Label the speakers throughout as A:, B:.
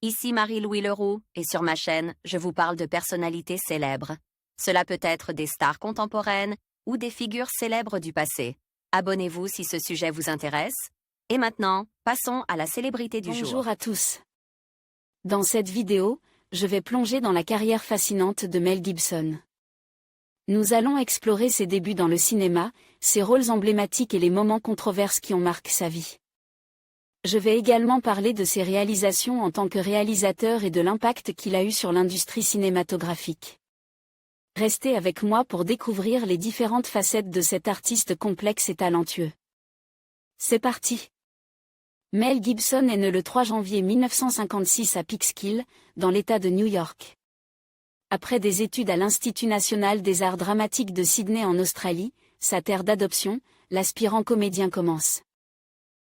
A: Ici Marie-Louis Leroux, et sur ma chaîne, je vous parle de personnalités célèbres. Cela peut être des stars contemporaines ou des figures célèbres du passé. Abonnez-vous si ce sujet vous intéresse. Et maintenant, passons à la célébrité du jour.
B: Bonjour à tous. Dans cette vidéo, je vais plonger dans la carrière fascinante de Mel Gibson. Nous allons explorer ses débuts dans le cinéma, ses rôles emblématiques et les moments controverses qui ont marqué sa vie. Je vais également parler de ses réalisations en tant que réalisateur et de l'impact qu'il a eu sur l'industrie cinématographique. Restez avec moi pour découvrir les différentes facettes de cet artiste complexe et talentueux. C'est parti! Mel Gibson est né le 3 janvier 1956 à Peekskill, dans l'État de New York. Après des études à l'Institut national des arts dramatiques de Sydney en Australie, sa terre d'adoption, l'aspirant comédien commence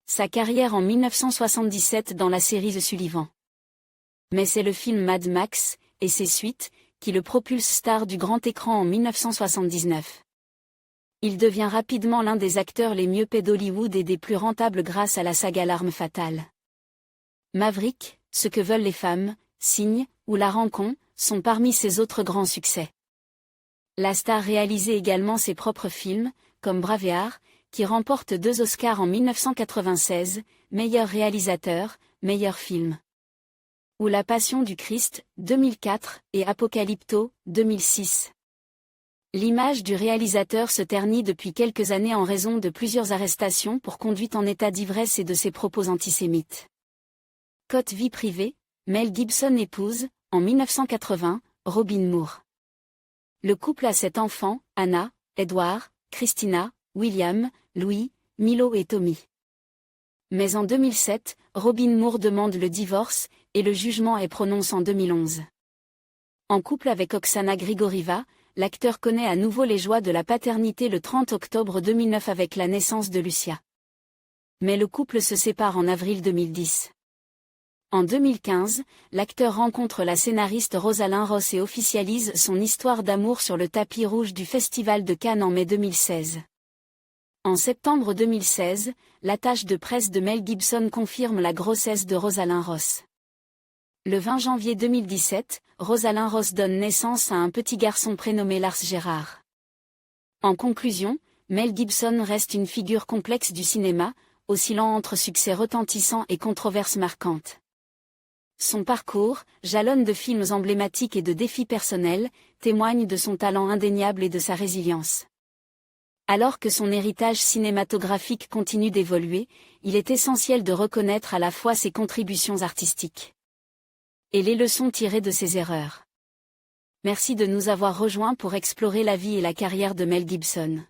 B: sa carrière en 1977 dans la série The Sullivan. Mais c'est le film Mad Max, et ses suites, qui le propulse star du grand écran en 1979. Il devient rapidement l'un des acteurs les mieux payés d'Hollywood et des plus rentables grâce à la saga L'Arme fatale. Maverick, Ce que veulent les femmes, Signe, ou La Rencontre, sont parmi ses autres grands succès. La star réalisait également ses propres films, comme Braveheart, qui remporte 2 Oscars en 1996, meilleur réalisateur, meilleur film. Ou La Passion du Christ, 2004, et Apocalypto, 2006. L'image du réalisateur se ternit depuis quelques années en raison de plusieurs arrestations pour conduite en état d'ivresse et de ses propos antisémites. Côté vie privée, Mel Gibson épouse, en 1980, Robin Moore. Le couple a 7 enfants, Anna, Edward, Christina, William, Louis, Milo et Tommy. Mais en 2007, Robin Moore demande le divorce, et le jugement est prononcé en 2011. En couple avec Oksana Grigorieva, l'acteur connaît à nouveau les joies de la paternité le 30 octobre 2009 avec la naissance de Lucia. Mais le couple se sépare en avril 2010. En 2015, l'acteur rencontre la scénariste Rosalind Ross et officialise son histoire d'amour sur le tapis rouge du Festival de Cannes en mai 2016. En septembre 2016, l'attache de presse de Mel Gibson confirme la grossesse de Rosalind Ross. Le 20 janvier 2017, Rosalind Ross donne naissance à un petit garçon prénommé Lars Gérard. En conclusion, Mel Gibson reste une figure complexe du cinéma, oscillant entre succès retentissants et controverses marquantes. Son parcours, jalonne de films emblématiques et de défis personnels, témoigne de son talent indéniable et de sa résilience. Alors que son héritage cinématographique continue d'évoluer, il est essentiel de reconnaître à la fois ses contributions artistiques et les leçons tirées de ses erreurs. Merci de nous avoir rejoints pour explorer la vie et la carrière de Mel Gibson.